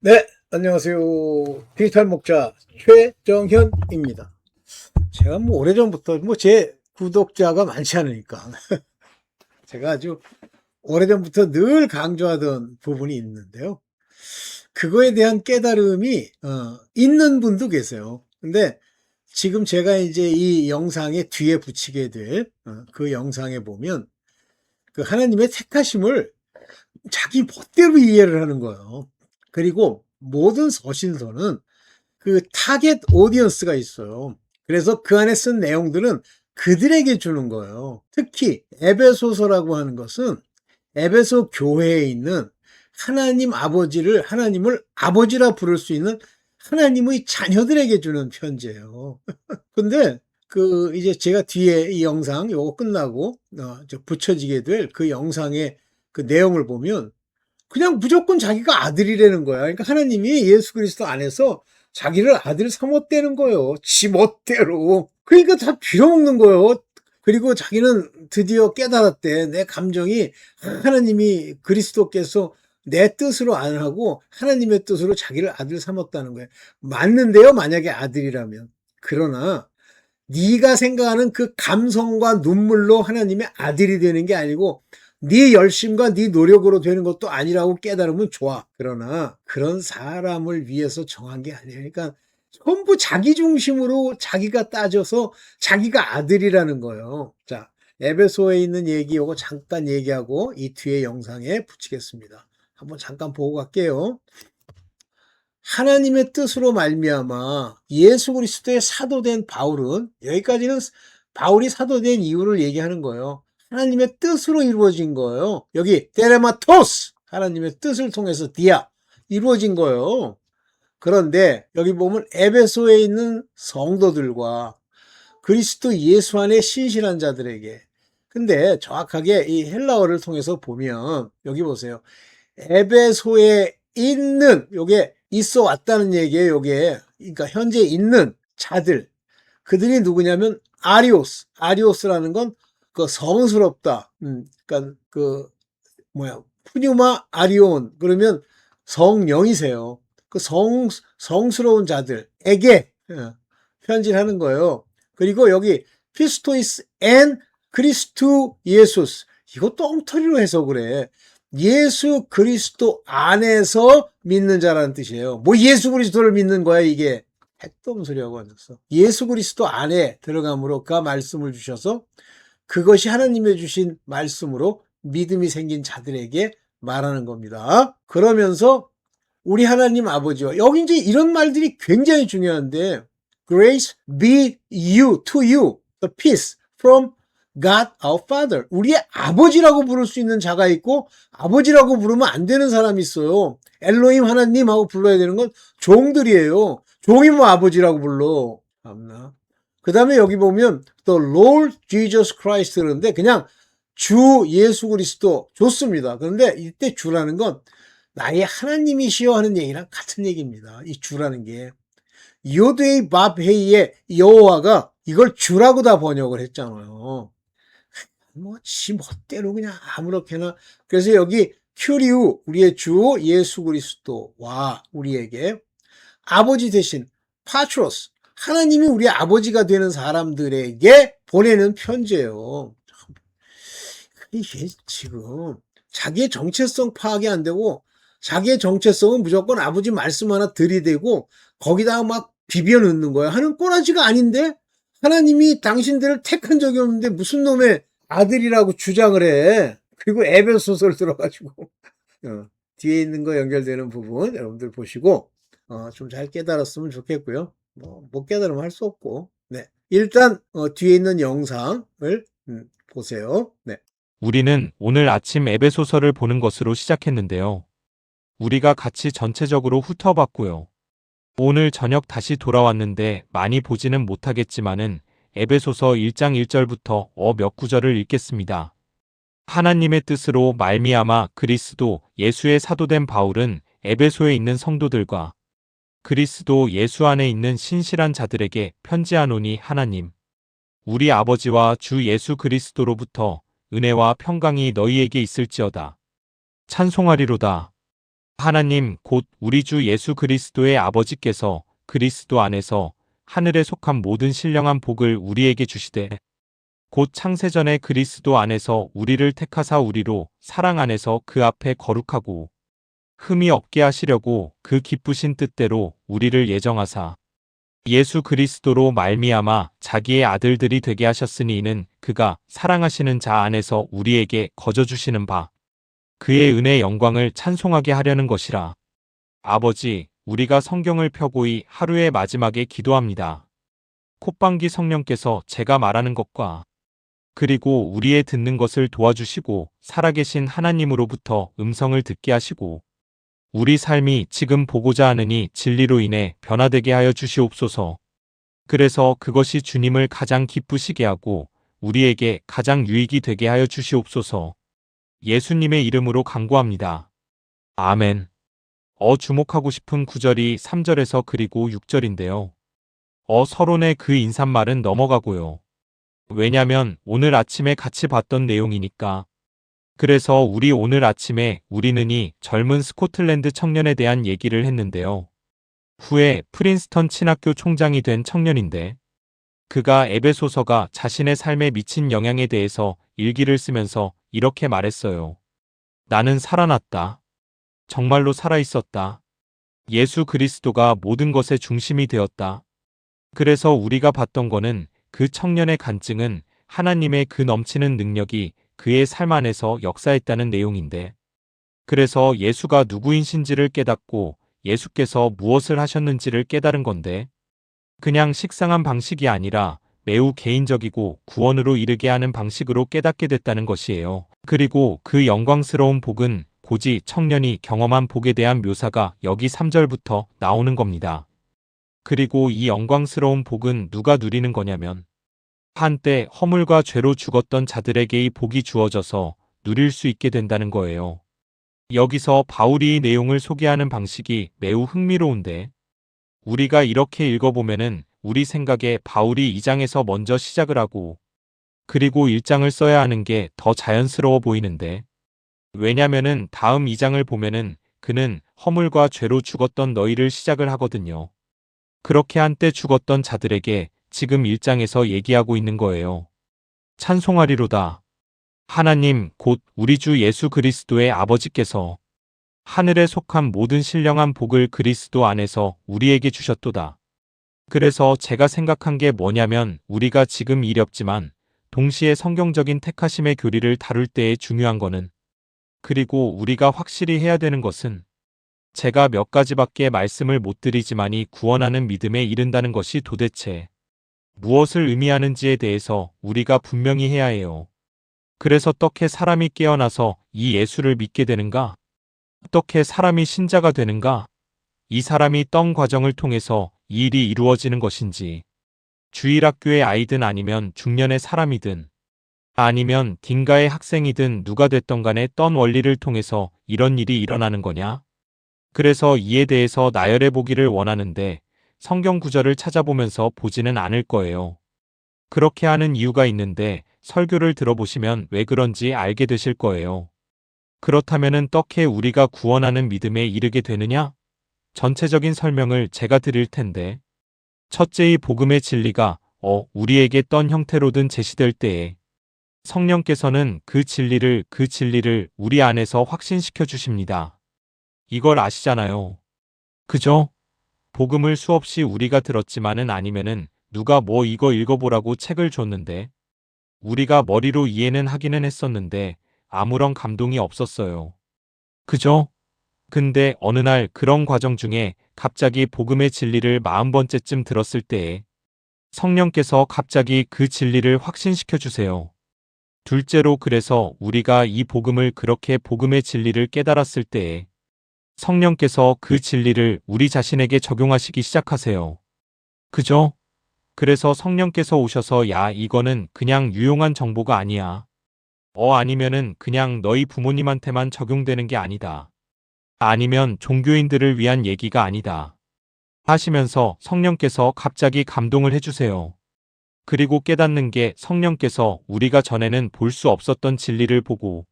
네, 안녕하세요. 디지털 목자 최정현입니다. 제가 오래전부터 제 구독자가 많지 않으니까 제가 아주 오래전부터 늘 강조하던 부분이 있는데요. 그거에 대한 깨달음이 있는 분도 계세요. 근데 지금 제가 이제 이 영상의 뒤에 붙이게 될 그 영상에 보면 그 하나님의 택하심을 자기 멋대로 이해를 하는 거예요. 그리고 모든 서신서는 그 타겟 오디언스가 있어요. 그래서 그 안에 쓴 내용들은 그들에게 주는 거예요. 특히 에베소서라고 하는 것은 에베소 교회에 있는 하나님을 아버지라 부를 수 있는 하나님의 자녀들에게 주는 편지예요. 근데 이제 제가 뒤에 이 영상 요거 끝나고 붙여지게 될 그 영상의 그 내용을 보면 그냥 무조건 자기가 아들이라는 거야. 그러니까 하나님이 예수 그리스도 안에서 자기를 아들 삼았다는 거예요. 지 멋대로. 그러니까 다 빌어먹는 거예요. 그리고 자기는 드디어 깨달았대. 내 감정이 하나님이 그리스도께서 내 뜻으로 안 하고 하나님의 뜻으로 자기를 아들 삼았다는 거예요. 맞는데요, 만약에 아들이라면. 그러나 네가 생각하는 그 감성과 눈물로 하나님의 아들이 되는 게 아니고 네 열심과 네 노력으로 되는 것도 아니라고 깨달으면 좋아. 그러나 그런 사람을 위해서 정한 게 아니에요. 그러니까 전부 자기 중심으로 자기가 따져서 자기가 아들이라는 거예요. 자, 에베소에 있는 얘기 요거 잠깐 얘기하고 이 뒤에 영상에 붙이겠습니다. 한번 잠깐 보고 갈게요. 하나님의 뜻으로 말미암아 예수 그리스도의 사도된 바울은, 여기까지는 바울이 사도된 이유를 얘기하는 거예요. 하나님의 뜻으로 이루어진 거예요. 여기 테레마토스, 하나님의 뜻을 통해서 디아, 이루어진 거예요. 그런데 여기 보면 에베소에 있는 성도들과 그리스도 예수 안에 신실한 자들에게, 근데 정확하게 이 헬라어를 통해서 보면 여기 보세요. 에베소에 있는, 요게 있어 왔다는 얘기예요. 요게 그러니까 현재 있는 자들, 그들이 누구냐면 아리오스라는 건 그 성스럽다. 그러니까 그 푸뉴마 아리온, 그러면 성령이세요. 그 성스러운 자들에게 편지를 하는 거예요. 그리고 여기 피스토이스 앤 그리스투 예수스, 이것도 엉터리로 해석을 해. 예수 그리스도 안에서 믿는 자라는 뜻이에요. 뭐 예수 그리스도를 믿는 거야 이게. 핵도 없는 소리하고 앉았어. 예수 그리스도 안에 들어감으로 그 말씀을 주셔서 그것이 하나님의 주신 말씀으로 믿음이 생긴 자들에게 말하는 겁니다. 그러면서 우리 하나님 아버지와, 여기 이제 이런 말들이 굉장히 중요한데, Grace be you, to you, the peace from God our Father. 우리의 아버지라고 부를 수 있는 자가 있고 아버지라고 부르면 안 되는 사람이 있어요. 엘로힘 하나님하고 불러야 되는 건 종들이에요. 종이 뭐 아버지라고 불러. 참나. 그 다음에 여기 보면 The Lord Jesus Christ, 그런데 그냥 주 예수 그리스도 좋습니다. 그런데 이때 주라는 건 나의 하나님이시여 하는 얘기랑 같은 얘기입니다. 이 주라는 게 요드헤이 밥헤이의 여호와가 이걸 주라고 다 번역을 했잖아요. 지 멋대로 그냥 아무렇게나. 그래서 여기 큐리우, 우리의 주 예수 그리스도와 우리에게 아버지 대신 파트로스, 하나님이 우리 아버지가 되는 사람들에게 보내는 편지예요. 이게 지금 자기의 정체성 파악이 안 되고, 자기의 정체성은 무조건 아버지 말씀 하나 들이대고 거기다가 막 비벼 넣는 거야. 하는 꼬라지가 아닌데, 하나님이 당신들을 택한 적이 없는데 무슨 놈의 아들이라고 주장을 해. 그리고 에베소서를 들어가지고 뒤에 있는 거 연결되는 부분 여러분들 보시고 좀 잘 깨달았으면 좋겠고요. 못 깨달으면 할 수 없고. 네, 일단 뒤에 있는 영상을 보세요. 네. 우리는 오늘 아침 에베소서를 보는 것으로 시작했는데요. 우리가 같이 전체적으로 훑어봤고요. 오늘 저녁 다시 돌아왔는데 많이 보지는 못하겠지만은 에베소서 1장 1절부터 몇 구절을 읽겠습니다. 하나님의 뜻으로 말미암아 그리스도 예수의 사도된 바울은 에베소에 있는 성도들과 그리스도 예수 안에 있는 신실한 자들에게 편지하노니, 하나님 우리 아버지와 주 예수 그리스도로부터 은혜와 평강이 너희에게 있을지어다. 찬송하리로다. 하나님 곧 우리 주 예수 그리스도의 아버지께서 그리스도 안에서 하늘에 속한 모든 신령한 복을 우리에게 주시되 곧 창세전에 그리스도 안에서 우리를 택하사 우리로 사랑 안에서 그 앞에 거룩하고 흠이 없게 하시려고 그 기쁘신 뜻대로 우리를 예정하사 예수 그리스도로 말미암아 자기의 아들들이 되게 하셨으니 이는 그가 사랑하시는 자 안에서 우리에게 거저 주시는 바 그의 은혜의 영광을 찬송하게 하려는 것이라. 아버지, 우리가 성경을 펴고 이 하루의 마지막에 기도합니다. 콧방귀 성령께서 제가 말하는 것과 그리고 우리의 듣는 것을 도와주시고 살아계신 하나님으로부터 음성을 듣게 하시고 우리 삶이 지금 보고자 하느니 진리로 인해 변화되게 하여 주시옵소서. 그래서 그것이 주님을 가장 기쁘시게 하고 우리에게 가장 유익이 되게 하여 주시옵소서. 예수님의 이름으로 간구합니다. 아멘. 주목하고 싶은 구절이 3절에서 그리고 6절인데요. 서론의 그 인사말은 넘어가고요. 왜냐면 오늘 아침에 같이 봤던 내용이니까. 그래서 우리 오늘 아침에 우리는 이 젊은 스코틀랜드 청년에 대한 얘기를 했는데요. 후에 프린스턴 신학교 총장이 된 청년인데 그가 에베소서가 자신의 삶에 미친 영향에 대해서 일기를 쓰면서 이렇게 말했어요. 나는 살아났다. 정말로 살아있었다. 예수 그리스도가 모든 것의 중심이 되었다. 그래서 우리가 봤던 거는 그 청년의 간증은 하나님의 그 넘치는 능력이 그의 삶 안에서 역사했다는 내용인데 그래서 예수가 누구인신지를 깨닫고 예수께서 무엇을 하셨는지를 깨달은 건데 그냥 식상한 방식이 아니라 매우 개인적이고 구원으로 이르게 하는 방식으로 깨닫게 됐다는 것이에요. 그리고 그 영광스러운 복은 고지 청년이 경험한 복에 대한 묘사가 여기 3절부터 나오는 겁니다. 그리고 이 영광스러운 복은 누가 누리는 거냐면 한때 허물과 죄로 죽었던 자들에게 이 복이 주어져서 누릴 수 있게 된다는 거예요. 여기서 바울이 이 내용을 소개하는 방식이 매우 흥미로운데 우리가 이렇게 읽어보면은 우리 생각에 바울이 2장에서 먼저 시작을 하고 그리고 1장을 써야 하는 게 더 자연스러워 보이는데 왜냐면은 다음 2장을 보면은 그는 허물과 죄로 죽었던 너희를 시작을 하거든요. 그렇게 한때 죽었던 자들에게 지금 1장에서 얘기하고 있는 거예요. 찬송하리로다. 하나님 곧 우리 주 예수 그리스도의 아버지께서 하늘에 속한 모든 신령한 복을 그리스도 안에서 우리에게 주셨도다. 그래서 제가 생각한 게 뭐냐면 우리가 지금 이렵지만 동시에 성경적인 택하심의 교리를 다룰 때에 중요한 거는 그리고 우리가 확실히 해야 되는 것은 제가 몇 가지밖에 말씀을 못 드리지만이 구원하는 믿음에 이른다는 것이 도대체 무엇을 의미하는지에 대해서 우리가 분명히 해야 해요. 그래서 어떻게 사람이 깨어나서 이 예수를 믿게 되는가? 어떻게 사람이 신자가 되는가? 이 사람이 떤 과정을 통해서 이 일이 이루어지는 것인지 주일학교의 아이든 아니면 중년의 사람이든 아니면 딩가의 학생이든 누가 됐던 간에 떤 원리를 통해서 이런 일이 일어나는 거냐? 그래서 이에 대해서 나열해 보기를 원하는데 성경 구절을 찾아보면서 보지는 않을 거예요. 그렇게 하는 이유가 있는데 설교를 들어보시면 왜 그런지 알게 되실 거예요. 그렇다면은 어떻게 우리가 구원하는 믿음에 이르게 되느냐? 전체적인 설명을 제가 드릴 텐데 첫째 이 복음의 진리가 우리에게 떤 형태로든 제시될 때에 성령께서는 그 진리를 우리 안에서 확신시켜 주십니다. 이걸 아시잖아요. 그죠? 복음을 수없이 우리가 들었지만은 아니면은 누가 뭐 이거 읽어보라고 책을 줬는데 우리가 머리로 이해는 하기는 했었는데 아무런 감동이 없었어요. 그죠? 근데 어느 날 그런 과정 중에 갑자기 복음의 진리를 40번째쯤 들었을 때에 성령께서 갑자기 그 진리를 확신시켜 주세요. 둘째로 그래서 우리가 이 복음을 그렇게 복음의 진리를 깨달았을 때에 성령께서 그 진리를 우리 자신에게 적용하시기 시작하세요. 그죠? 그래서 성령께서 오셔서 야 이거는 그냥 유용한 정보가 아니야. 아니면은 그냥 너희 부모님한테만 적용되는 게 아니다. 아니면 종교인들을 위한 얘기가 아니다. 하시면서 성령께서 갑자기 감동을 해주세요. 그리고 깨닫는 게 성령께서 우리가 전에는 볼 수 없었던 진리를 보고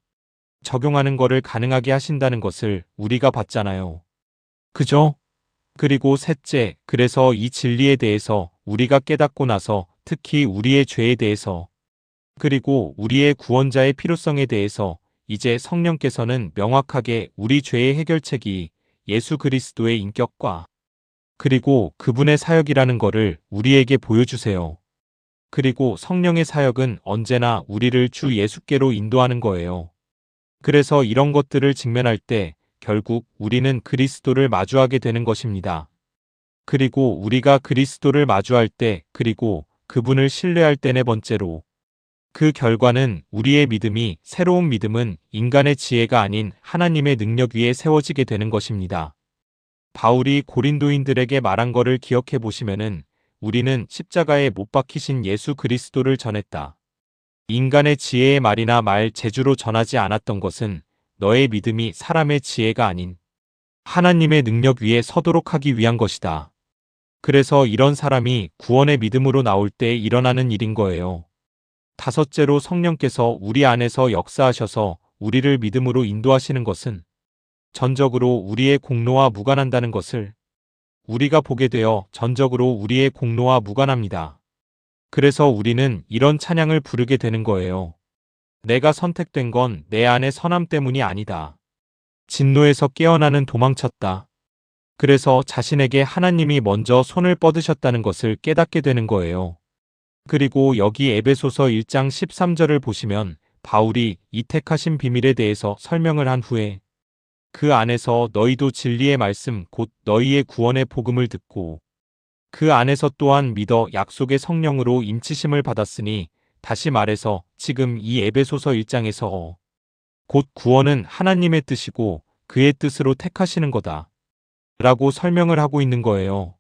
적용하는 거를 가능하게 하신다는 것을 우리가 봤잖아요. 그죠? 그리고 셋째, 그래서 이 진리에 대해서 우리가 깨닫고 나서 특히 우리의 죄에 대해서 그리고 우리의 구원자의 필요성에 대해서 이제 성령께서는 명확하게 우리 죄의 해결책이 예수 그리스도의 인격과 그리고 그분의 사역이라는 것을 우리에게 보여주세요. 그리고 성령의 사역은 언제나 우리를 주 예수께로 인도하는 거예요. 그래서 이런 것들을 직면할 때 결국 우리는 그리스도를 마주하게 되는 것입니다. 그리고 우리가 그리스도를 마주할 때 그리고 그분을 신뢰할 때 네 번째로 그 결과는 우리의 믿음이 새로운 믿음은 인간의 지혜가 아닌 하나님의 능력 위에 세워지게 되는 것입니다. 바울이 고린도인들에게 말한 거를 기억해 보시면은 우리는 십자가에 못 박히신 예수 그리스도를 전했다. 인간의 지혜의 말이나 말 재주로 전하지 않았던 것은 너의 믿음이 사람의 지혜가 아닌 하나님의 능력 위에 서도록 하기 위한 것이다. 그래서 이런 사람이 구원의 믿음으로 나올 때 일어나는 일인 거예요. 다섯째로 성령께서 우리 안에서 역사하셔서 우리를 믿음으로 인도하시는 것은 전적으로 우리의 공로와 무관한다는 것을 우리가 보게 되어 전적으로 우리의 공로와 무관합니다. 그래서 우리는 이런 찬양을 부르게 되는 거예요. 내가 선택된 건 내 안의 선함 때문이 아니다. 진노에서 깨어나는 도망쳤다. 그래서 자신에게 하나님이 먼저 손을 뻗으셨다는 것을 깨닫게 되는 거예요. 그리고 여기 에베소서 1장 13절을 보시면 바울이 이 택하신 비밀에 대해서 설명을 한 후에 그 안에서 너희도 진리의 말씀 곧 너희의 구원의 복음을 듣고 그 안에서 또한 믿어 약속의 성령으로 인치심을 받았으니 다시 말해서 지금 이 에베소서 1장에서 곧 구원은 하나님의 뜻이고 그의 뜻으로 택하시는 거다 라고 설명을 하고 있는 거예요.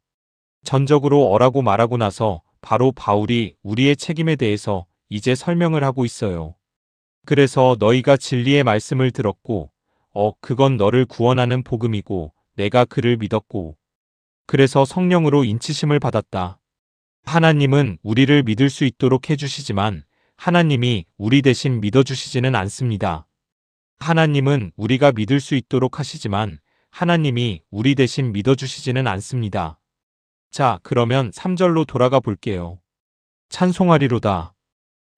전적으로 어라고 말하고 나서 바로 바울이 우리의 책임에 대해서 이제 설명을 하고 있어요. 그래서 너희가 진리의 말씀을 들었고 그건 너를 구원하는 복음이고 내가 그를 믿었고 그래서 성령으로 인치심을 받았다. 하나님은 우리를 믿을 수 있도록 해주시지만 하나님이 우리 대신 믿어주시지는 않습니다. 하나님은 우리가 믿을 수 있도록 하시지만 하나님이 우리 대신 믿어주시지는 않습니다. 자, 그러면 3절로 돌아가 볼게요. 찬송하리로다.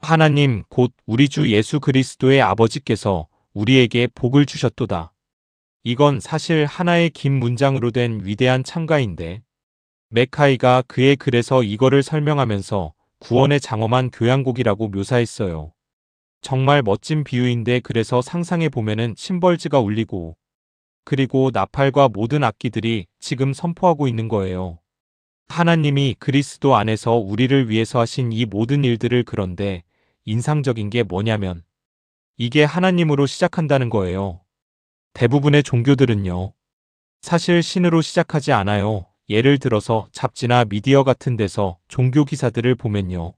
하나님 곧 우리 주 예수 그리스도의 아버지께서 우리에게 복을 주셨도다. 이건 사실 하나의 긴 문장으로 된 위대한 찬가인데 메카이가 그의 글에서 이거를 설명하면서 구원의 장엄한 교향곡이라고 묘사했어요. 정말 멋진 비유인데 그래서 상상해 보면은 심벌즈가 울리고 그리고 나팔과 모든 악기들이 지금 선포하고 있는 거예요. 하나님이 그리스도 안에서 우리를 위해서 하신 이 모든 일들을 그런데 인상적인 게 뭐냐면 이게 하나님으로 시작한다는 거예요. 대부분의 종교들은요. 사실 신으로 시작하지 않아요. 예를 들어서 잡지나 미디어 같은 데서 종교 기사들을 보면요.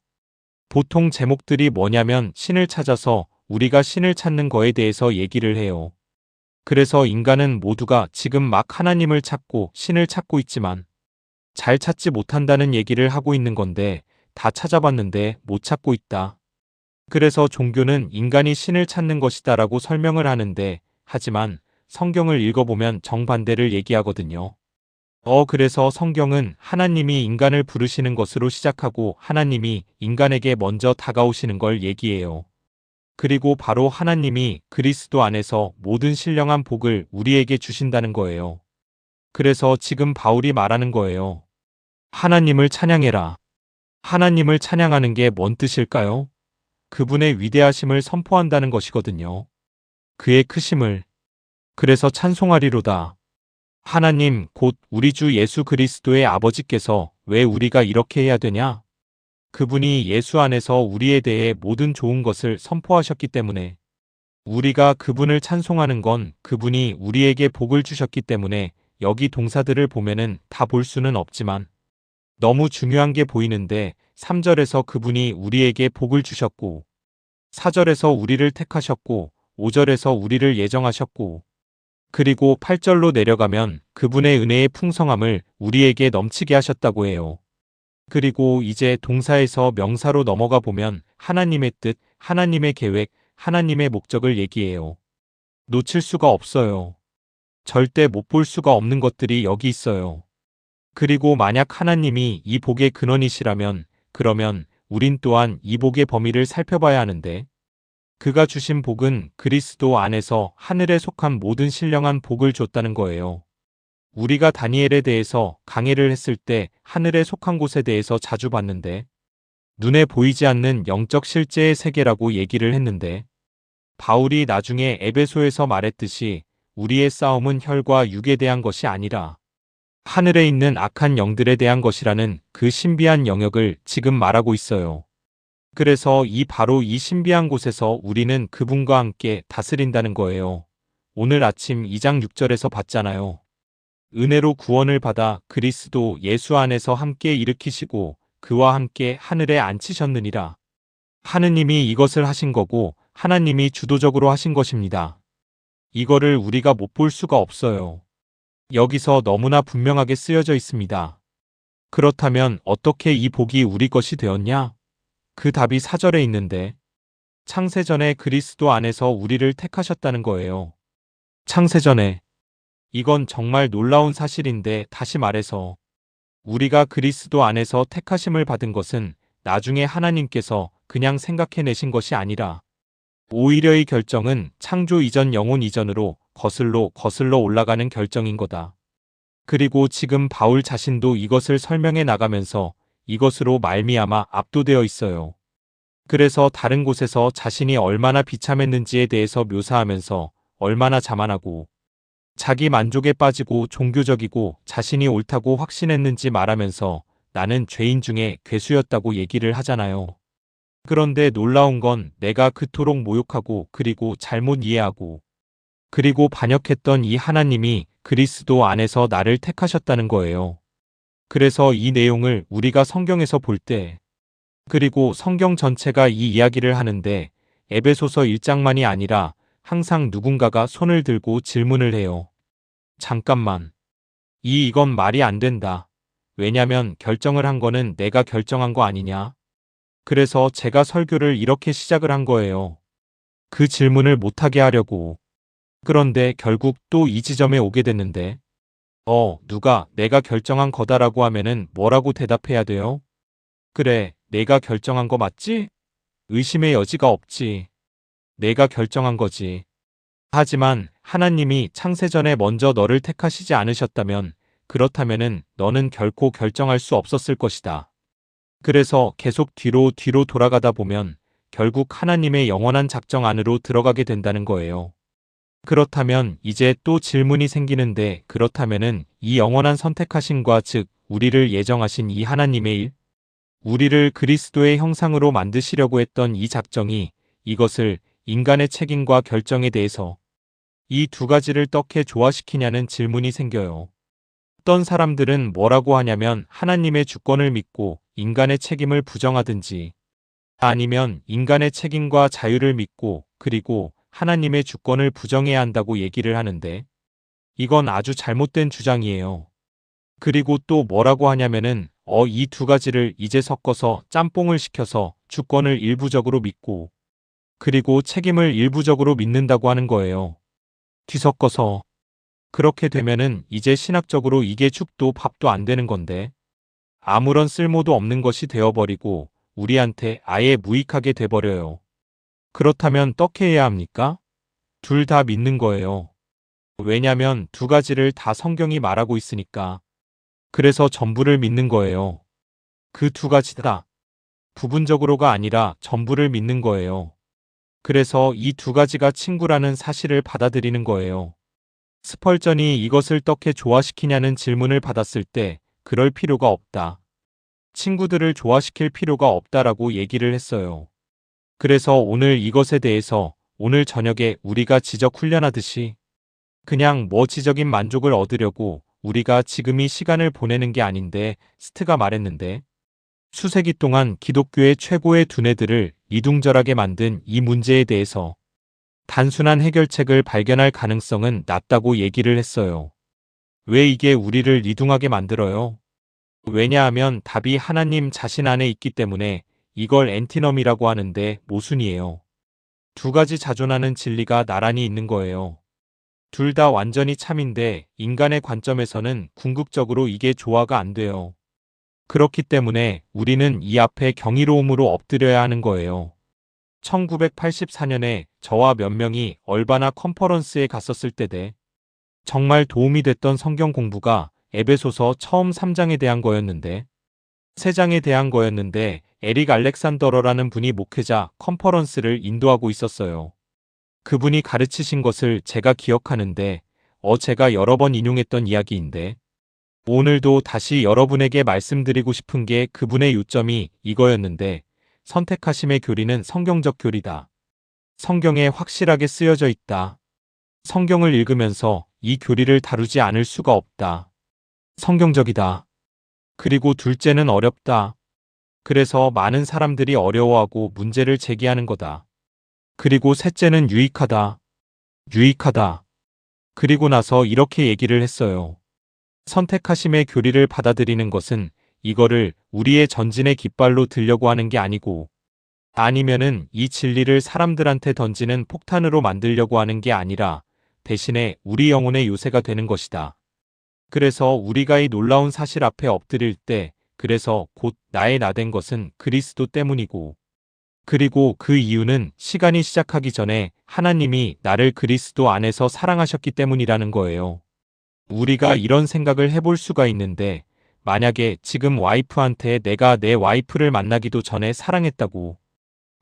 보통 제목들이 뭐냐면 신을 찾아서 우리가 신을 찾는 거에 대해서 얘기를 해요. 그래서 인간은 모두가 지금 막 하나님을 찾고 신을 찾고 있지만 잘 찾지 못한다는 얘기를 하고 있는 건데 다 찾아봤는데 못 찾고 있다. 그래서 종교는 인간이 신을 찾는 것이다라고 설명을 하는데 하지만 성경을 읽어보면 정반대를 얘기하거든요. 그래서 성경은 하나님이 인간을 부르시는 것으로 시작하고 하나님이 인간에게 먼저 다가오시는 걸 얘기해요. 그리고 바로 하나님이 그리스도 안에서 모든 신령한 복을 우리에게 주신다는 거예요. 그래서 지금 바울이 말하는 거예요. 하나님을 찬양해라. 하나님을 찬양하는 게 뭔 뜻일까요? 그분의 위대하심을 선포한다는 것이거든요. 그의 크심을. 그래서 찬송하리로다. 하나님 곧 우리 주 예수 그리스도의 아버지께서 왜 우리가 이렇게 해야 되냐? 그분이 예수 안에서 우리에 대해 모든 좋은 것을 선포하셨기 때문에 우리가 그분을 찬송하는 건 그분이 우리에게 복을 주셨기 때문에 여기 동사들을 보면은 다 볼 수는 없지만 너무 중요한 게 보이는데 3절에서 그분이 우리에게 복을 주셨고 4절에서 우리를 택하셨고 5절에서 우리를 예정하셨고 그리고 8절로 내려가면 그분의 은혜의 풍성함을 우리에게 넘치게 하셨다고 해요. 그리고 이제 동사에서 명사로 넘어가 보면 하나님의 뜻, 하나님의 계획, 하나님의 목적을 얘기해요. 놓칠 수가 없어요. 절대 못 볼 수가 없는 것들이 여기 있어요. 그리고 만약 하나님이 이 복의 근원이시라면 그러면 우린 또한 이 복의 범위를 살펴봐야 하는데 그가 주신 복은 그리스도 안에서 하늘에 속한 모든 신령한 복을 줬다는 거예요. 우리가 다니엘에 대해서 강해를 했을 때 하늘에 속한 곳에 대해서 자주 봤는데 눈에 보이지 않는 영적 실제의 세계라고 얘기를 했는데 바울이 나중에 에베소에서 말했듯이 우리의 싸움은 혈과 육에 대한 것이 아니라 하늘에 있는 악한 영들에 대한 것이라는 그 신비한 영역을 지금 말하고 있어요. 그래서 바로 이 신비한 곳에서 우리는 그분과 함께 다스린다는 거예요. 오늘 아침 2장 6절에서 봤잖아요. 은혜로 구원을 받아 그리스도 예수 안에서 함께 일으키시고 그와 함께 하늘에 앉히셨느니라. 하느님이 이것을 하신 거고 하나님이 주도적으로 하신 것입니다. 이거를 우리가 못 볼 수가 없어요. 여기서 너무나 분명하게 쓰여져 있습니다. 그렇다면 어떻게 이 복이 우리 것이 되었냐? 그 답이 4절에 있는데 창세전에 그리스도 안에서 우리를 택하셨다는 거예요. 창세전에. 이건 정말 놀라운 사실인데 다시 말해서 우리가 그리스도 안에서 택하심을 받은 것은 나중에 하나님께서 그냥 생각해내신 것이 아니라 오히려 이 결정은 창조 이전 영혼 이전으로 거슬러 올라가는 결정인 거다. 그리고 지금 바울 자신도 이것을 설명해 나가면서 이것으로 말미암아 압도되어 있어요. 그래서 다른 곳에서 자신이 얼마나 비참했는지에 대해서 묘사하면서 얼마나 자만하고 자기 만족에 빠지고 종교적이고 자신이 옳다고 확신했는지 말하면서 나는 죄인 중에 괴수였다고 얘기를 하잖아요. 그런데 놀라운 건 내가 그토록 모욕하고 그리고 잘못 이해하고 그리고 반역했던 이 하나님이 그리스도 안에서 나를 택하셨다는 거예요. 그래서 이 내용을 우리가 성경에서 볼 때 그리고 성경 전체가 이 이야기를 하는데 에베소서 1장만이 아니라 항상 누군가가 손을 들고 질문을 해요. 잠깐만. 이건 말이 안 된다. 왜냐면 결정을 한 거는 내가 결정한 거 아니냐? 그래서 제가 설교를 이렇게 시작을 한 거예요. 그 질문을 못하게 하려고. 그런데 결국 또 이 지점에 오게 됐는데 누가 내가 결정한 거다라고 하면은 뭐라고 대답해야 돼요? 그래, 내가 결정한 거 맞지? 의심의 여지가 없지. 내가 결정한 거지. 하지만 하나님이 창세전에 먼저 너를 택하시지 않으셨다면 그렇다면은 너는 결코 결정할 수 없었을 것이다. 그래서 계속 뒤로 돌아가다 보면 결국 하나님의 영원한 작정 안으로 들어가게 된다는 거예요. 그렇다면 이제 또 질문이 생기는데 그렇다면은 이 영원한 선택하심과 즉 우리를 예정하신 이 하나님의 일, 우리를 그리스도의 형상으로 만드시려고 했던 이 작정이 이것을 인간의 책임과 결정에 대해서 이 두 가지를 어떻게 조화시키냐는 질문이 생겨요. 어떤 사람들은 뭐라고 하냐면 하나님의 주권을 믿고 인간의 책임을 부정하든지 아니면 인간의 책임과 자유를 믿고 그리고 하나님의 주권을 부정해야 한다고 얘기를 하는데 이건 아주 잘못된 주장이에요. 그리고 또 뭐라고 하냐면은 이 두 가지를 이제 섞어서 짬뽕을 시켜서 주권을 일부적으로 믿고 그리고 책임을 일부적으로 믿는다고 하는 거예요. 뒤섞어서. 그렇게 되면은 이제 신학적으로 이게 죽도 밥도 안 되는 건데 아무런 쓸모도 없는 것이 되어버리고 우리한테 아예 무익하게 돼버려요. 그렇다면 어떻게 해야 합니까? 둘 다 믿는 거예요. 왜냐면 두 가지를 다 성경이 말하고 있으니까. 그래서 전부를 믿는 거예요. 그 두 가지 다. 부분적으로가 아니라 전부를 믿는 거예요. 그래서 이 두 가지가 친구라는 사실을 받아들이는 거예요. 스펄전이 이것을 어떻게 조화시키냐는 질문을 받았을 때 그럴 필요가 없다. 친구들을 조화시킬 필요가 없다라고 얘기를 했어요. 그래서 오늘 이것에 대해서 오늘 저녁에 우리가 지적 훈련하듯이 그냥 지적인 만족을 얻으려고 우리가 지금 이 시간을 보내는 게 아닌데 스트가 말했는데 수세기 동안 기독교의 최고의 두뇌들을 이둥절하게 만든 이 문제에 대해서 단순한 해결책을 발견할 가능성은 낮다고 얘기를 했어요. 왜 이게 우리를 이둥하게 만들어요? 왜냐하면 답이 하나님 자신 안에 있기 때문에 이걸 엔티넘이라고 하는데 모순이에요. 두 가지 자존하는 진리가 나란히 있는 거예요. 둘 다 완전히 참인데 인간의 관점에서는 궁극적으로 이게 조화가 안 돼요. 그렇기 때문에 우리는 이 앞에 경이로움으로 엎드려야 하는 거예요. 1984년에 저와 몇 명이 얼바나 컨퍼런스에 갔었을 때대 정말 도움이 됐던 성경 공부가 에베소서 처음 3장에 대한 거였는데 3장에 대한 거였는데 에릭 알렉산더러라는 분이 목회자 컨퍼런스를 인도하고 있었어요. 그분이 가르치신 것을 제가 기억하는데 제가 여러 번 인용했던 이야기인데 오늘도 다시 여러분에게 말씀드리고 싶은 게 그분의 요점이 이거였는데 선택하심의 교리는 성경적 교리다. 성경에 확실하게 쓰여져 있다. 성경을 읽으면서 이 교리를 다루지 않을 수가 없다. 성경적이다. 그리고 둘째는 어렵다. 그래서 많은 사람들이 어려워하고 문제를 제기하는 거다. 그리고 셋째는 유익하다. 유익하다. 그리고 나서 이렇게 얘기를 했어요. 선택하심의 교리를 받아들이는 것은 이거를 우리의 전진의 깃발로 들려고 하는 게 아니고 아니면은 이 진리를 사람들한테 던지는 폭탄으로 만들려고 하는 게 아니라 대신에 우리 영혼의 요새가 되는 것이다. 그래서 우리가 이 놀라운 사실 앞에 엎드릴 때 그래서 곧 나의 나 된 것은 그리스도 때문이고 그리고 그 이유는 시간이 시작하기 전에 하나님이 나를 그리스도 안에서 사랑하셨기 때문이라는 거예요. 우리가 이런 생각을 해볼 수가 있는데 만약에 지금 와이프한테 내가 내 와이프를 만나기도 전에 사랑했다고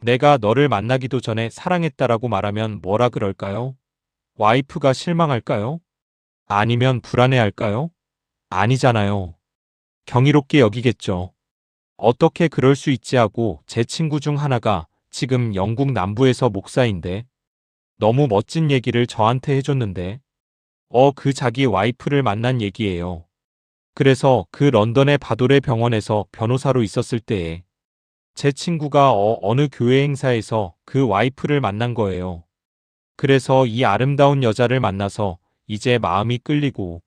내가 너를 만나기도 전에 사랑했다라고 말하면 뭐라 그럴까요? 와이프가 실망할까요? 아니면 불안해할까요? 아니잖아요. 경이롭게 여기겠죠. 어떻게 그럴 수 있지 하고 제 친구 중 하나가 지금 영국 남부에서 목사인데 너무 멋진 얘기를 저한테 해줬는데 그 자기 와이프를 만난 얘기예요. 그래서 그 런던의 바돌의 병원에서 변호사로 있었을 때에 제 친구가 어느 교회 행사에서 그 와이프를 만난 거예요. 그래서 이 아름다운 여자를 만나서 이제 마음이 끌리고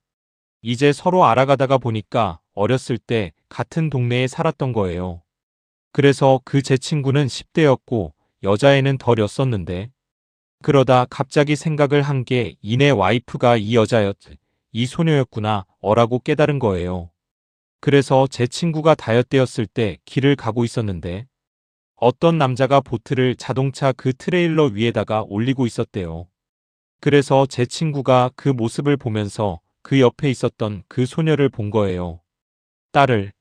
이제 서로 알아가다가 보니까 어렸을 때 같은 동네에 살았던 거예요. 그래서 그 제 친구는 10대였고 여자애는 덜였었는데 그러다 갑자기 생각을 한 게 이내 와이프가 이 이 소녀였구나 라고 깨달은 거예요. 그래서 제 친구가 다이어트였을 때 길을 가고 있었는데 어떤 남자가 보트를 자동차 그 트레일러 위에다가 올리고 있었대요. 그래서 제 친구가 그 모습을 보면서 그 옆에 있었던 그 소녀를 본 거예요. 딸을.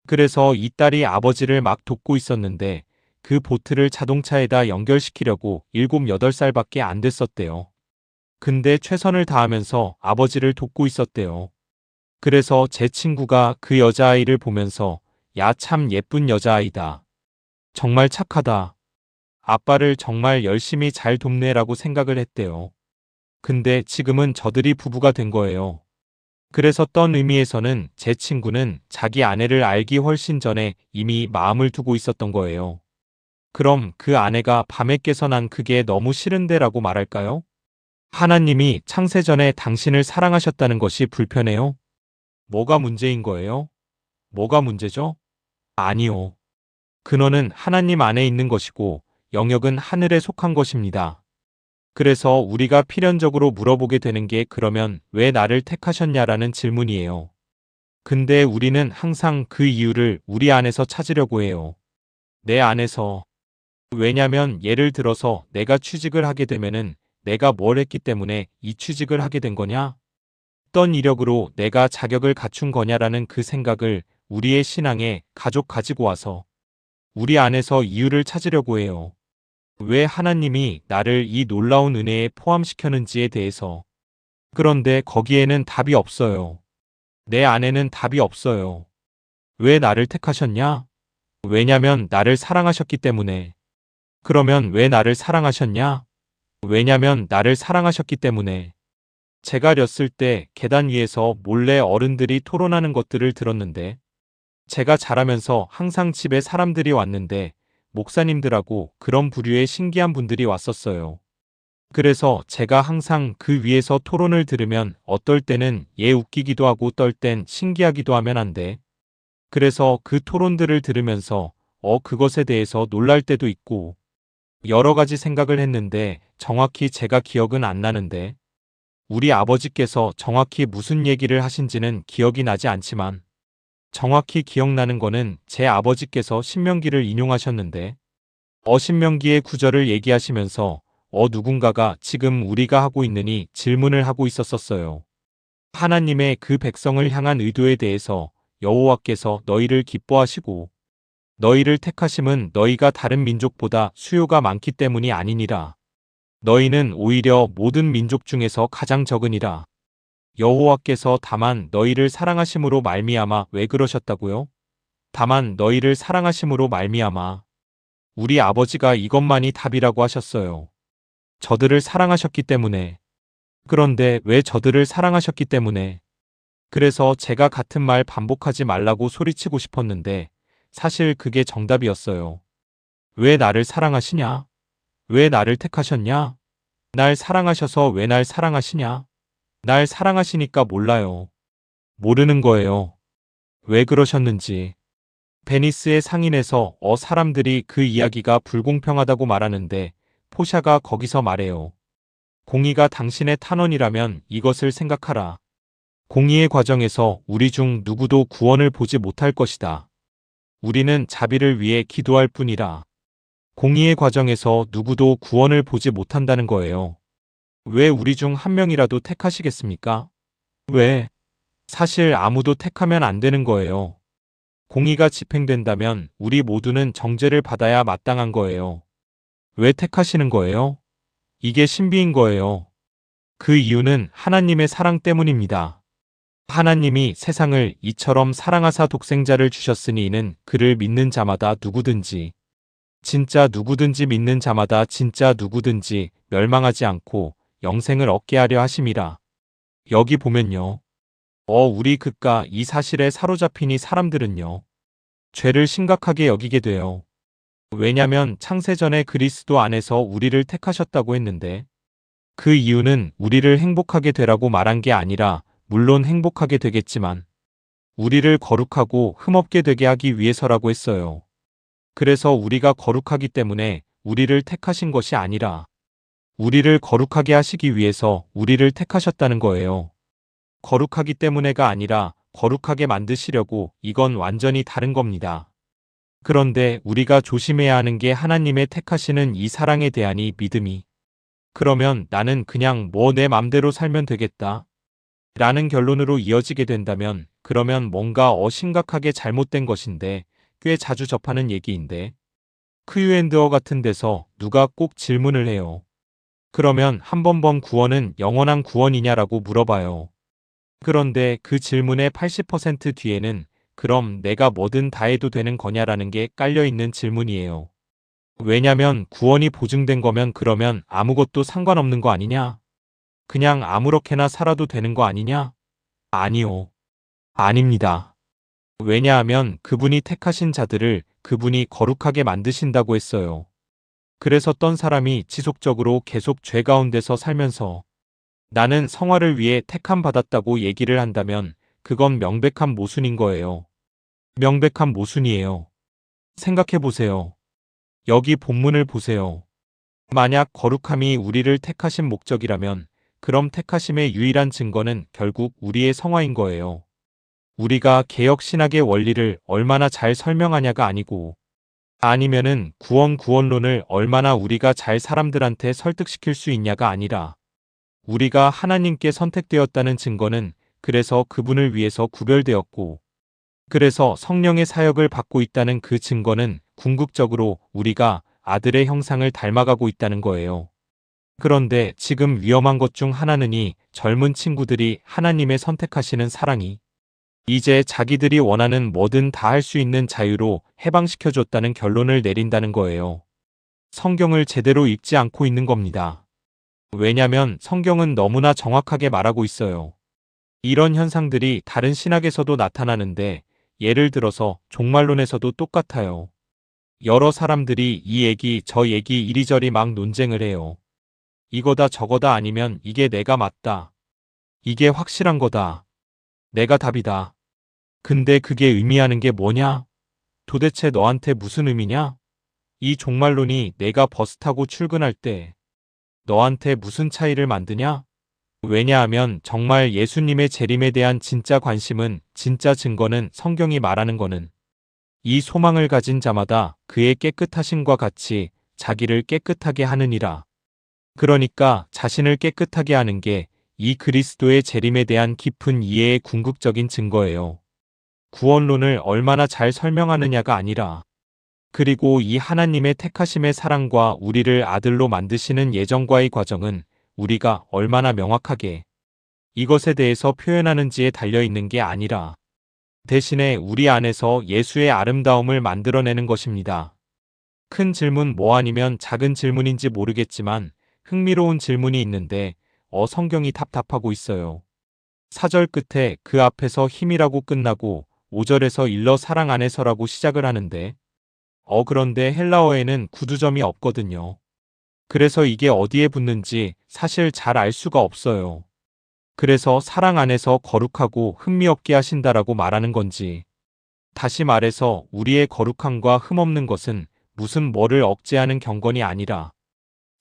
그래서 이 딸이 아버지를 막 돕고 있었는데 그 보트를 자동차에다 연결시키려고 7, 8살밖에 안 됐었대요. 근데 최선을 다하면서 아버지를 돕고 있었대요. 그래서 제 친구가 그 여자아이를 보면서 야, 참 예쁜 여자아이다. 정말 착하다. 아빠를 정말 열심히 잘 돕네라고 생각을 했대요. 근데 지금은 저들이 부부가 된 거예요. 그래서 어떤 의미에서는 제 친구는 자기 아내를 알기 훨씬 전에 이미 마음을 두고 있었던 거예요. 그럼 그 아내가 밤에 깨서 난 그게 너무 싫은데라고 말할까요? 하나님이 창세전에 당신을 사랑하셨다는 것이 불편해요? 뭐가 문제인 거예요? 뭐가 문제죠? 아니요. 근원은 하나님 안에 있는 것이고 영역은 하늘에 속한 것입니다. 그래서 우리가 필연적으로 물어보게 되는 게 그러면 왜 나를 택하셨냐라는 질문이에요. 근데 우리는 항상 그 이유를 우리 안에서 찾으려고 해요. 내 안에서. 왜냐면 예를 들어서 내가 취직을 하게 되면은 내가 뭘 했기 때문에 이 취직을 하게 된 거냐? 어떤 이력으로 내가 자격을 갖춘 거냐라는 그 생각을 우리의 신앙에 가지고 와서 우리 안에서 이유를 찾으려고 해요. 왜 하나님이 나를 이 놀라운 은혜에 포함시켰는지에 대해서. 그런데 거기에는 답이 없어요. 내 안에는 답이 없어요. 왜 나를 택하셨냐? 왜냐면 나를 사랑하셨기 때문에. 그러면 왜 나를 사랑하셨냐? 왜냐면 나를 사랑하셨기 때문에. 제가 어렸을 때 계단 위에서 몰래 어른들이 토론하는 것들을 들었는데 제가 자라면서 항상 집에 사람들이 왔는데 목사님들하고 그런 부류의 신기한 분들이 왔었어요. 그래서 제가 항상 그 위에서 토론을 들으면 어떨 때는 웃기기도 하고 어떨 땐 신기하기도 하면 안 돼. 그래서 그 토론들을 들으면서 그것에 대해서 놀랄 때도 있고 여러 가지 생각을 했는데 정확히 제가 기억은 안 나는데 우리 아버지께서 정확히 무슨 얘기를 하신지는 기억이 나지 않지만 정확히 기억나는 거는 제 아버지께서 신명기를 인용하셨는데 신명기의 구절을 얘기하시면서 누군가가 지금 우리가 하고 있느니 질문을 하고 있었어요. 하나님의 그 백성을 향한 의도에 대해서 여호와께서 너희를 기뻐하시고 너희를 택하심은 너희가 다른 민족보다 수요가 많기 때문이 아니니라. 너희는 오히려 모든 민족 중에서 가장 적으니라. 여호와께서 다만 너희를 사랑하심으로 말미암아 왜 그러셨다고요? 다만 너희를 사랑하심으로 말미암아. 우리 아버지가 이것만이 답이라고 하셨어요. 저들을 사랑하셨기 때문에. 그런데 왜 저들을 사랑하셨기 때문에? 그래서 제가 같은 말 반복하지 말라고 소리치고 싶었는데 사실 그게 정답이었어요. 왜 나를 사랑하시냐? 왜 나를 택하셨냐? 날 사랑하셔서 왜 날 사랑하시냐? 날 사랑하시니까 몰라요. 모르는 거예요. 왜 그러셨는지. 베니스의 상인에서 사람들이 그 이야기가 불공평하다고 말하는데 포샤가 거기서 말해요. 공의가 당신의 탄원이라면 이것을 생각하라. 공의의 과정에서 우리 중 누구도 구원을 보지 못할 것이다. 우리는 자비를 위해 기도할 뿐이라. 공의의 과정에서 누구도 구원을 보지 못한다는 거예요. 왜 우리 중 한 명이라도 택하시겠습니까? 왜? 사실 아무도 택하면 안 되는 거예요. 공의가 집행된다면 우리 모두는 정죄를 받아야 마땅한 거예요. 왜 택하시는 거예요? 이게 신비인 거예요. 그 이유는 하나님의 사랑 때문입니다. 하나님이 세상을 이처럼 사랑하사 독생자를 주셨으니 이는 그를 믿는 자마다 누구든지 진짜 누구든지 믿는 자마다 진짜 누구든지 멸망하지 않고 영생을 얻게 하려 하심이라. 여기 보면요. 우리 그깟 이 사실에 사로잡히니 사람들은요. 죄를 심각하게 여기게 돼요. 왜냐면 창세전에 그리스도 안에서 우리를 택하셨다고 했는데 그 이유는 우리를 행복하게 되라고 말한 게 아니라 물론 행복하게 되겠지만 우리를 거룩하고 흠없게 되게 하기 위해서라고 했어요. 그래서 우리가 거룩하기 때문에 우리를 택하신 것이 아니라 우리를 거룩하게 하시기 위해서 우리를 택하셨다는 거예요. 거룩하기 때문에가 아니라 거룩하게 만드시려고. 이건 완전히 다른 겁니다. 그런데 우리가 조심해야 하는 게 하나님의 택하시는 이 사랑에 대한 이 믿음이. 그러면 나는 그냥 내 맘대로 살면 되겠다. 라는 결론으로 이어지게 된다면 그러면 뭔가 심각하게 잘못된 것인데 꽤 자주 접하는 얘기인데 크유앤드어 같은 데서 누가 꼭 질문을 해요. 그러면 한 번 번 구원은 영원한 구원이냐라고 물어봐요. 그런데 그 질문의 80% 뒤에는 그럼 내가 뭐든 다 해도 되는 거냐라는 게 깔려있는 질문이에요. 왜냐면 구원이 보증된 거면 그러면 아무것도 상관없는 거 아니냐? 그냥 아무렇게나 살아도 되는 거 아니냐? 아니요. 아닙니다. 왜냐하면 그분이 택하신 자들을 그분이 거룩하게 만드신다고 했어요. 그래서 어떤 사람이 지속적으로 계속 죄 가운데서 살면서 나는 성화를 위해 택함 받았다고 얘기를 한다면 그건 명백한 모순인 거예요. 명백한 모순이에요. 생각해 보세요. 여기 본문을 보세요. 만약 거룩함이 우리를 택하신 목적이라면 그럼 택하심의 유일한 증거는 결국 우리의 성화인 거예요. 우리가 개혁 신학의 원리를 얼마나 잘 설명하냐가 아니고 아니면은 구원론을 얼마나 우리가 잘 사람들한테 설득시킬 수 있냐가 아니라 우리가 하나님께 선택되었다는 증거는 그래서 그분을 위해서 구별되었고 그래서 성령의 사역을 받고 있다는 그 증거는 궁극적으로 우리가 아들의 형상을 닮아가고 있다는 거예요. 그런데 지금 위험한 것 중 하나는 이 젊은 친구들이 하나님의 선택하시는 사랑이 이제 자기들이 원하는 뭐든 다 할 수 있는 자유로 해방시켜줬다는 결론을 내린다는 거예요. 성경을 제대로 읽지 않고 있는 겁니다. 왜냐면 성경은 너무나 정확하게 말하고 있어요. 이런 현상들이 다른 신학에서도 나타나는데 예를 들어서 종말론에서도 똑같아요. 여러 사람들이 이 얘기 저 얘기 이리저리 막 논쟁을 해요. 이거다 저거다 아니면 이게 내가 맞다. 이게 확실한 거다. 내가 답이다. 근데 그게 의미하는 게 뭐냐? 도대체 너한테 무슨 의미냐? 이 종말론이 내가 버스 타고 출근할 때 너한테 무슨 차이를 만드냐? 왜냐하면 정말 예수님의 재림에 대한 진짜 관심은, 진짜 증거는 성경이 말하는 거는 이 소망을 가진 자마다 그의 깨끗하심과 같이 자기를 깨끗하게 하느니라. 그러니까 자신을 깨끗하게 하는 게 이 그리스도의 재림에 대한 깊은 이해의 궁극적인 증거예요. 구원론을 얼마나 잘 설명하느냐가 아니라, 그리고 이 하나님의 택하심의 사랑과 우리를 아들로 만드시는 예정과의 과정은 우리가 얼마나 명확하게 이것에 대해서 표현하는지에 달려있는 게 아니라 대신에 우리 안에서 예수의 아름다움을 만들어내는 것입니다. 큰 질문 뭐 아니면 작은 질문인지 모르겠지만 흥미로운 질문이 있는데 성경이 답답하고 있어요. 4절 끝에 그 앞에서 힘이라고 끝나고 5절에서 일러 사랑 안에서라고 시작을 하는데 그런데 헬라어에는 구두점이 없거든요. 그래서 이게 어디에 붙는지 사실 잘 알 수가 없어요. 그래서 사랑 안에서 거룩하고 흠미 없게 하신다라고 말하는 건지, 다시 말해서 우리의 거룩함과 흠없는 것은 무슨 뭐를 억제하는 경건이 아니라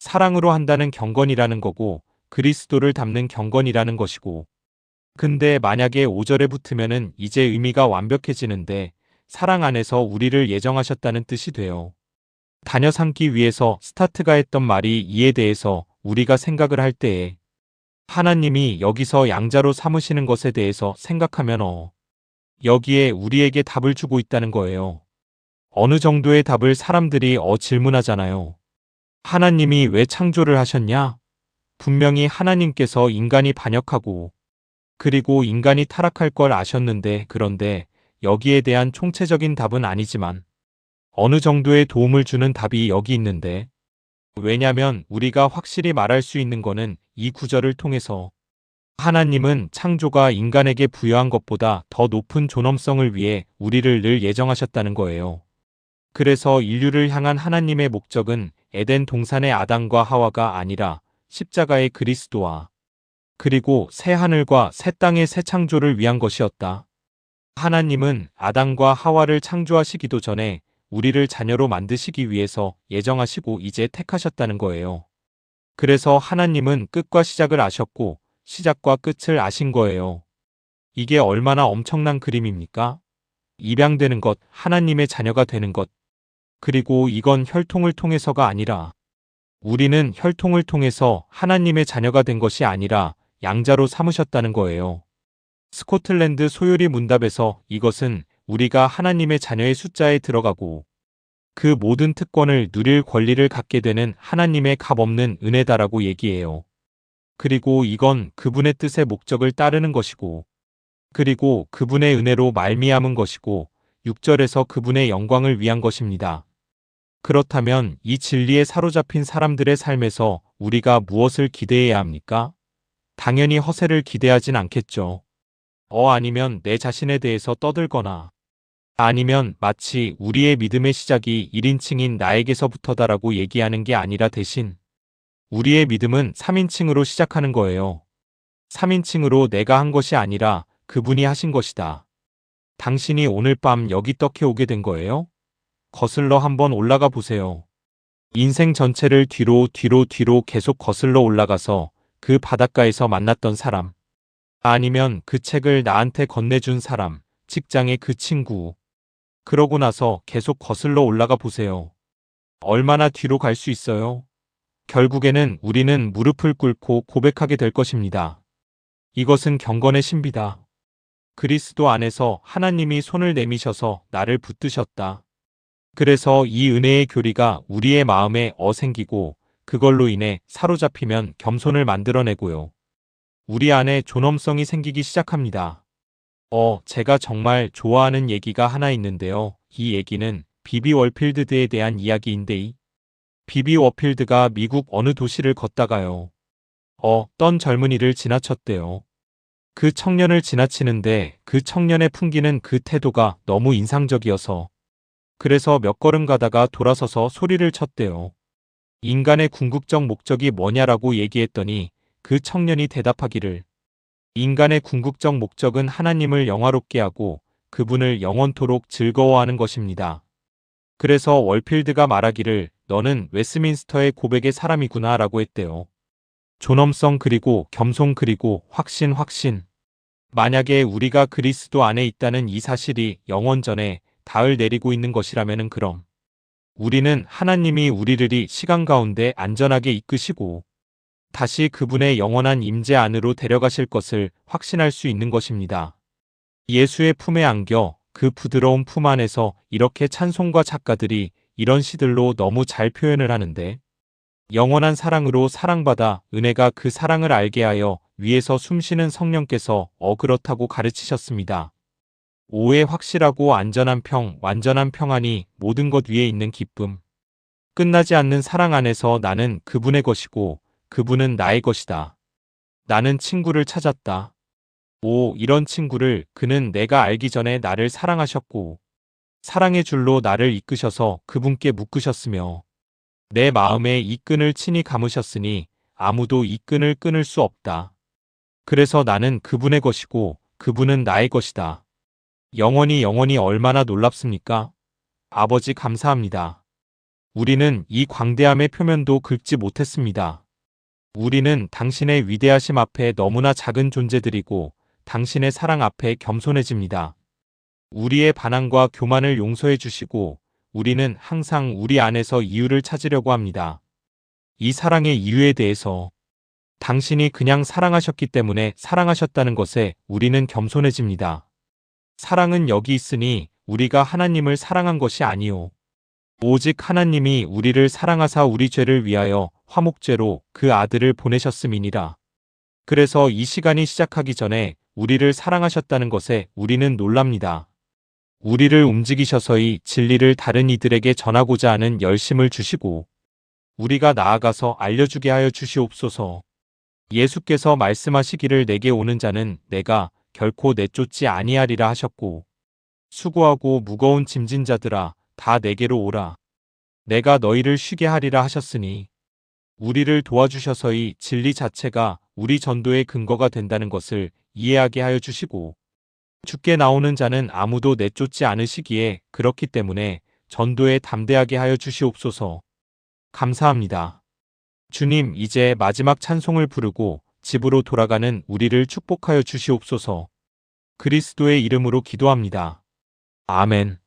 사랑으로 한다는 경건이라는 거고 그리스도를 닮는 경건이라는 것이고, 근데 만약에 5절에 붙으면은 이제 의미가 완벽해지는데 사랑 안에서 우리를 예정하셨다는 뜻이 돼요. 다녀 삼기 위해서 스타트가 했던 말이 이에 대해서 우리가 생각을 할 때에 하나님이 여기서 양자로 삼으시는 것에 대해서 생각하면 여기에 우리에게 답을 주고 있다는 거예요. 어느 정도의 답을 사람들이 질문하잖아요. 하나님이 왜 창조를 하셨냐? 분명히 하나님께서 인간이 반역하고 그리고 인간이 타락할 걸 아셨는데, 그런데 여기에 대한 총체적인 답은 아니지만 어느 정도의 도움을 주는 답이 여기 있는데, 왜냐면 우리가 확실히 말할 수 있는 거는 이 구절을 통해서 하나님은 창조가 인간에게 부여한 것보다 더 높은 존엄성을 위해 우리를 늘 예정하셨다는 거예요. 그래서 인류를 향한 하나님의 목적은 에덴 동산의 아담과 하와가 아니라 십자가의 그리스도와 그리고 새 하늘과 새 땅의 새 창조를 위한 것이었다. 하나님은 아담과 하와를 창조하시기도 전에 우리를 자녀로 만드시기 위해서 예정하시고 이제 택하셨다는 거예요. 그래서 하나님은 끝과 시작을 아셨고 시작과 끝을 아신 거예요. 이게 얼마나 엄청난 그림입니까? 입양되는 것, 하나님의 자녀가 되는 것. 그리고 이건 혈통을 통해서가 아니라, 우리는 혈통을 통해서 하나님의 자녀가 된 것이 아니라 양자로 삼으셨다는 거예요. 스코틀랜드 소요리 문답에서 이것은 우리가 하나님의 자녀의 숫자에 들어가고 그 모든 특권을 누릴 권리를 갖게 되는 하나님의 값없는 은혜다라고 얘기해요. 그리고 이건 그분의 뜻의 목적을 따르는 것이고, 그리고 그분의 은혜로 말미암은 것이고, 6절에서 그분의 영광을 위한 것입니다. 그렇다면 이 진리에 사로잡힌 사람들의 삶에서 우리가 무엇을 기대해야 합니까? 당연히 허세를 기대하진 않겠죠. 아니면 내 자신에 대해서 떠들거나, 아니면 마치 우리의 믿음의 시작이 1인칭인 나에게서부터다라고 얘기하는 게 아니라 대신 우리의 믿음은 3인칭으로 시작하는 거예요. 3인칭으로 내가 한 것이 아니라 그분이 하신 것이다. 당신이 오늘 밤 여기 떡해 오게 된 거예요? 거슬러 한번 올라가 보세요. 인생 전체를 뒤로 계속 거슬러 올라가서 그 바닷가에서 만났던 사람, 아니면 그 책을 나한테 건네준 사람, 직장의 그 친구, 그러고 나서 계속 거슬러 올라가 보세요. 얼마나 뒤로 갈 수 있어요? 결국에는 우리는 무릎을 꿇고 고백하게 될 것입니다. 이것은 경건의 신비다. 그리스도 안에서 하나님이 손을 내미셔서 나를 붙드셨다. 그래서 이 은혜의 교리가 우리의 마음에 생기고 그걸로 인해 사로잡히면 겸손을 만들어내고요. 우리 안에 존엄성이 생기기 시작합니다. 제가 정말 좋아하는 얘기가 하나 있는데요. 이 얘기는 비비 월필드에 대한 이야기인데, 비비 워필드가 미국 어느 도시를 걷다가요. 어떤 젊은이를 지나쳤대요. 그 청년을 지나치는데 그 청년의 풍기는 그 태도가 너무 인상적이어서 그래서 몇 걸음 가다가 돌아서서 소리를 쳤대요. 인간의 궁극적 목적이 뭐냐라고 얘기했더니 그 청년이 대답하기를, 인간의 궁극적 목적은 하나님을 영화롭게 하고 그분을 영원토록 즐거워하는 것입니다. 그래서 월필드가 말하기를 너는 웨스민스터의 고백의 사람이구나 라고 했대요. 존엄성 그리고 겸손 그리고 확신. 만약에 우리가 그리스도 안에 있다는 이 사실이 영원전에 닿을 내리고 있는 것이라면 그럼 우리는 하나님이 우리를 이 시간 가운데 안전하게 이끄시고 다시 그분의 영원한 임재 안으로 데려가실 것을 확신할 수 있는 것입니다. 예수의 품에 안겨 그 부드러운 품 안에서 이렇게 찬송가 작가들이 이런 시들로 너무 잘 표현을 하는데, 영원한 사랑으로 사랑받아 은혜가 그 사랑을 알게 하여 위에서 숨쉬는 성령께서 그렇다고 가르치셨습니다. 오의 확실하고 안전한 완전한 평안이 모든 것 위에 있는 기쁨. 끝나지 않는 사랑 안에서 나는 그분의 것이고 그분은 나의 것이다. 나는 친구를 찾았다. 이런 친구를 그는 내가 알기 전에 나를 사랑하셨고 사랑의 줄로 나를 이끄셔서 그분께 묶으셨으며 내 마음에 이 끈을 친히 감으셨으니 아무도 이 끈을 끊을 수 없다. 그래서 나는 그분의 것이고 그분은 나의 것이다. 영원히 얼마나 놀랍습니까? 아버지 감사합니다. 우리는 이 광대함의 표면도 긁지 못했습니다. 우리는 당신의 위대하심 앞에 너무나 작은 존재들이고 당신의 사랑 앞에 겸손해집니다. 우리의 반항과 교만을 용서해 주시고 우리는 항상 우리 안에서 이유를 찾으려고 합니다. 이 사랑의 이유에 대해서 당신이 그냥 사랑하셨기 때문에 사랑하셨다는 것에 우리는 겸손해집니다. 사랑은 여기 있으니 우리가 하나님을 사랑한 것이 아니요 오직 하나님이 우리를 사랑하사 우리 죄를 위하여 화목제로 그 아들을 보내셨음이니라. 그래서 이 시간이 시작하기 전에 우리를 사랑하셨다는 것에 우리는 놀랍니다. 우리를 움직이셔서 이 진리를 다른 이들에게 전하고자 하는 열심을 주시고 우리가 나아가서 알려주게 하여 주시옵소서. 예수께서 말씀하시기를 내게 오는 자는 내가 결코 내쫓지 아니하리라 하셨고 수고하고 무거운 짐진 자들아 다 내게로 오라. 내가 너희를 쉬게 하리라 하셨으니 우리를 도와주셔서 이 진리 자체가 우리 전도의 근거가 된다는 것을 이해하게 하여 주시고 주께 나오는 자는 아무도 내쫓지 않으시기에 그렇기 때문에 전도에 담대하게 하여 주시옵소서. 감사합니다. 주님, 이제 마지막 찬송을 부르고 집으로 돌아가는 우리를 축복하여 주시옵소서. 그리스도의 이름으로 기도합니다. 아멘.